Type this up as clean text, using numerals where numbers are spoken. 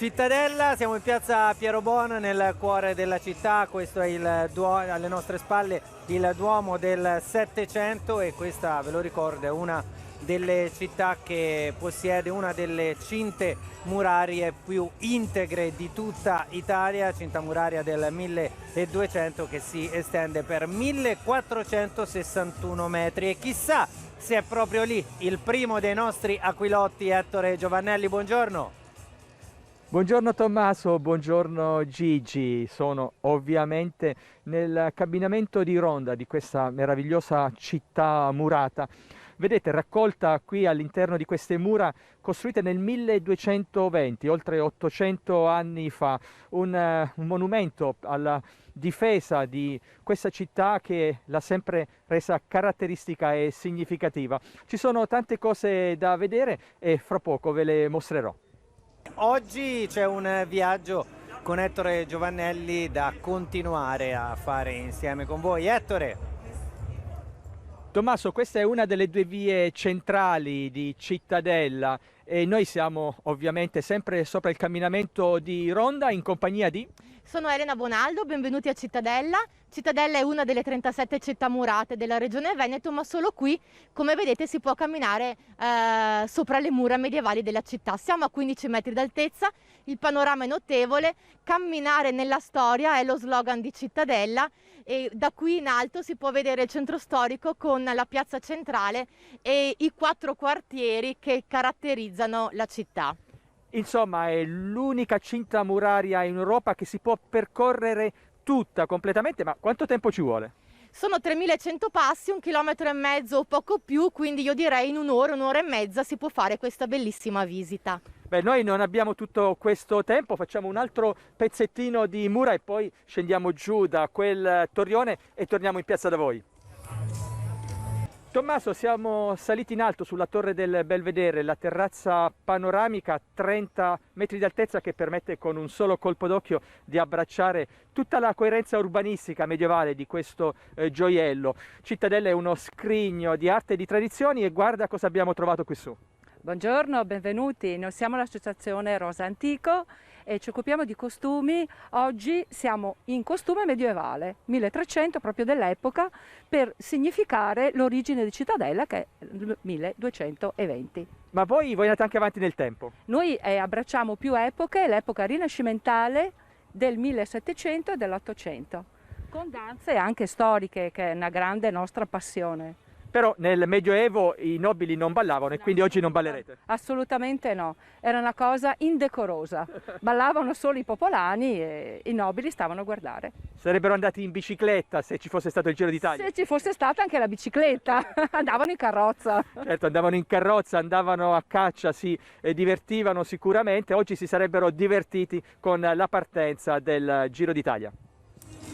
Cittadella, siamo in piazza Piero Bono nel cuore della città, questo è alle nostre spalle il Duomo del Settecento e questa, ve lo ricordo, è una delle città che possiede una delle cinte murarie più integre di tutta Italia, cinta muraria del 1200 che si estende per 1461 metri e chissà se è proprio lì il primo dei nostri aquilotti. Ettore Giovannelli, buongiorno. Buongiorno Tommaso, buongiorno Gigi, sono ovviamente nel camminamento di ronda di questa meravigliosa città murata. Vedete, raccolta qui all'interno di queste mura costruite nel 1220, oltre 800 anni fa, un monumento alla difesa di questa città che l'ha sempre resa caratteristica e significativa. Ci sono tante cose da vedere e fra poco ve le mostrerò. Oggi c'è un viaggio con Ettore Giovannelli da continuare a fare insieme con voi. Ettore! Tommaso, questa è una delle due vie centrali di Cittadella e noi siamo ovviamente sempre sopra il camminamento di ronda in compagnia di... Sono Elena Bonaldo, benvenuti a Cittadella. Cittadella è una delle 37 città murate della regione Veneto, ma solo qui, come vedete, si può camminare sopra le mura medievali della città. Siamo a 15 metri d'altezza, il panorama è notevole, camminare nella storia è lo slogan di Cittadella e da qui in alto si può vedere il centro storico con la piazza centrale e i 4 quartieri che caratterizzano la città. Insomma, è l'unica cinta muraria in Europa che si può percorrere tutta completamente, ma quanto tempo ci vuole? Sono 3100 passi, 1,5 chilometri o poco più, quindi io direi in un'ora e mezza si può fare questa bellissima visita. Beh, noi non abbiamo tutto questo tempo, facciamo un altro pezzettino di mura e poi scendiamo giù da quel torrione e torniamo in piazza da voi. Tommaso, siamo saliti in alto sulla torre del Belvedere, la terrazza panoramica a 30 metri di altezza che permette con un solo colpo d'occhio di abbracciare tutta la coerenza urbanistica medievale di questo gioiello. Cittadella è uno scrigno di arte e di tradizioni e guarda cosa abbiamo trovato qui su. Buongiorno, benvenuti. Noi siamo l'associazione Rosa Antico e ci occupiamo di costumi. Oggi siamo in costume medievale, 1300 proprio dell'epoca, per significare l'origine di Cittadella che è il 1220. Ma voi andate anche avanti nel tempo? Noi abbracciamo più epoche, l'epoca rinascimentale del 1700 e dell'800, con danze anche storiche che è una grande nostra passione. Però nel Medioevo i nobili non ballavano e quindi oggi non ballerete? Assolutamente no, era una cosa indecorosa. Ballavano solo i popolani e i nobili stavano a guardare. Sarebbero andati in bicicletta se ci fosse stato il Giro d'Italia? Se ci fosse stata anche la bicicletta, andavano in carrozza. Certo, andavano in carrozza, andavano a caccia, si divertivano sicuramente. Oggi si sarebbero divertiti con la partenza del Giro d'Italia.